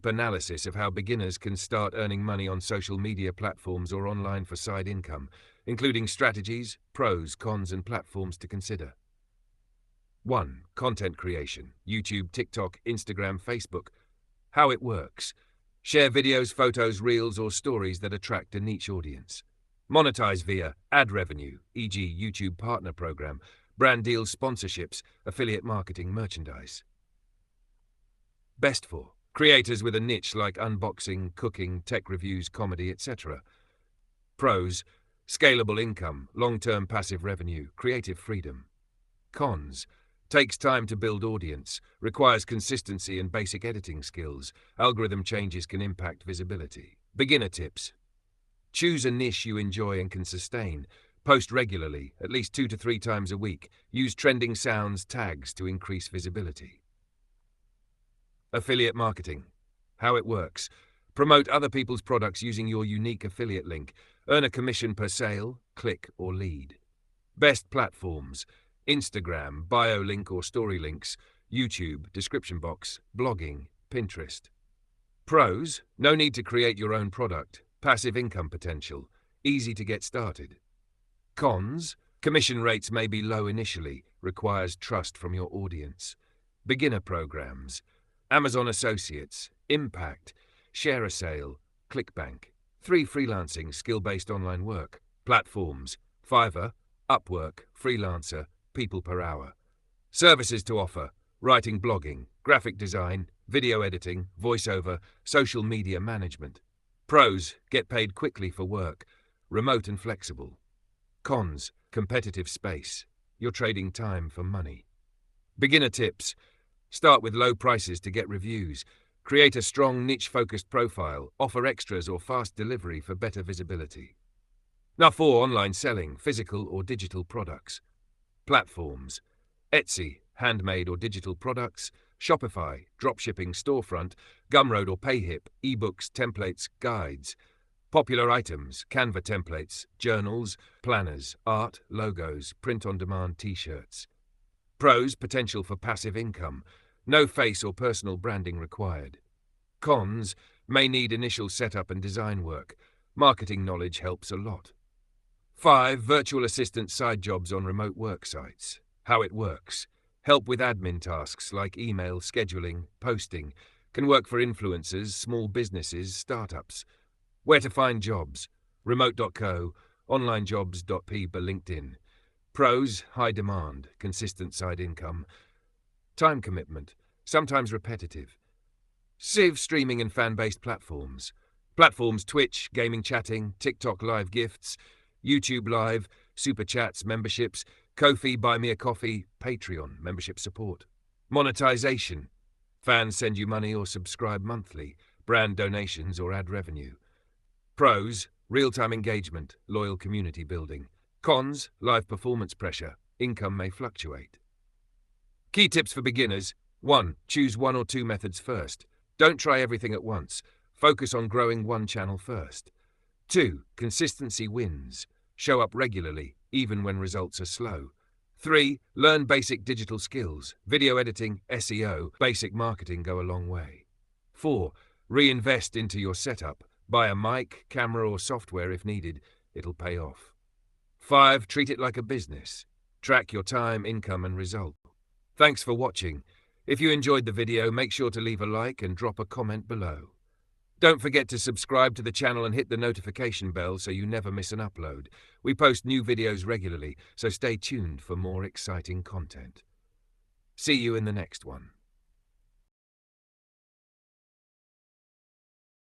deep analysis of how beginners can start earning money on social media platforms or online for side income, including strategies, pros, cons, and platforms to consider. 1. Content creation: YouTube, TikTok, Instagram, Facebook. How it works: share videos, photos, reels, or stories that attract a niche audience. Monetize via ad revenue, e.g. YouTube Partner Program, brand deals, sponsorships, affiliate marketing, merchandise. Best for creators with a niche like unboxing, cooking, tech reviews, comedy, etc. Pros: scalable income, long-term passive revenue, creative freedom. Cons: takes time to build audience, requires consistency and basic editing skills, algorithm changes can impact visibility. Beginner tips: choose a niche you enjoy and can sustain. Post regularly, at least 2 to 3 times a week. Use trending sounds, tags to increase visibility. Affiliate marketing. How it works: promote other people's products using your unique affiliate link. Earn a commission per sale, click, or lead. Best platforms: Instagram, bio link or story links, YouTube, description box, blogging, Pinterest. Pros: no need to create your own product, passive income potential, easy to get started. Cons: commission rates may be low initially, requires trust from your audience. Beginner programs: Amazon Associates, Impact, Share a Sale, ClickBank. 3. Freelancing, skill-based online work. Platforms: Fiverr, Upwork, Freelancer, people per hour. Services to offer: writing, blogging, graphic design, video editing, voiceover, social media management. Pros: get paid quickly for work, remote and flexible. Cons: competitive space, you're trading time for money. Beginner tips: start with low prices to get reviews. Create a strong niche-focused profile. Offer extras or fast delivery for better visibility. Now 4. Online selling, physical or digital products. Platforms: Etsy, handmade or digital products. Shopify, dropshipping, storefront. Gumroad or Payhip, ebooks, templates, guides. Popular items: Canva templates, journals, planners, art, logos, print-on-demand t-shirts. Pros: potential for passive income. No face or personal branding required. Cons: may need initial setup and design work. Marketing knowledge helps a lot. 5. Virtual assistant side jobs on remote work sites. How it works: help with admin tasks like email, scheduling, posting. Can work for influencers, small businesses, startups. Where to find jobs: remote.co, onlinejobs.p, LinkedIn. Pros: high demand, consistent side income. Time commitment, sometimes repetitive. Civ streaming and fan-based platforms. Platforms: Twitch, gaming, chatting, TikTok live gifts, YouTube live, super chats, memberships, Ko-fi, Buy Me a Coffee, Patreon, membership support. Monetization: fans send you money or subscribe monthly, brand donations or ad revenue. Pros: real-time engagement, loyal community building. Cons: live performance pressure, income may fluctuate. Key tips for beginners: 1. Choose 1 or 2 methods first. Don't try everything at once. Focus on growing one channel first. 2. Consistency wins. Show up regularly, even when results are slow. 3. Learn basic digital skills. Video editing, SEO, basic marketing go a long way. 4. Reinvest into your setup. Buy a mic, camera, or software if needed. It'll pay off. 5. Treat it like a business. Track your time, income, and result. Thanks for watching. If you enjoyed the video, make sure to leave a like and drop a comment below. Don't forget to subscribe to the channel and hit the notification bell so you never miss an upload. We post new videos regularly, so stay tuned for more exciting content. See you in the next one.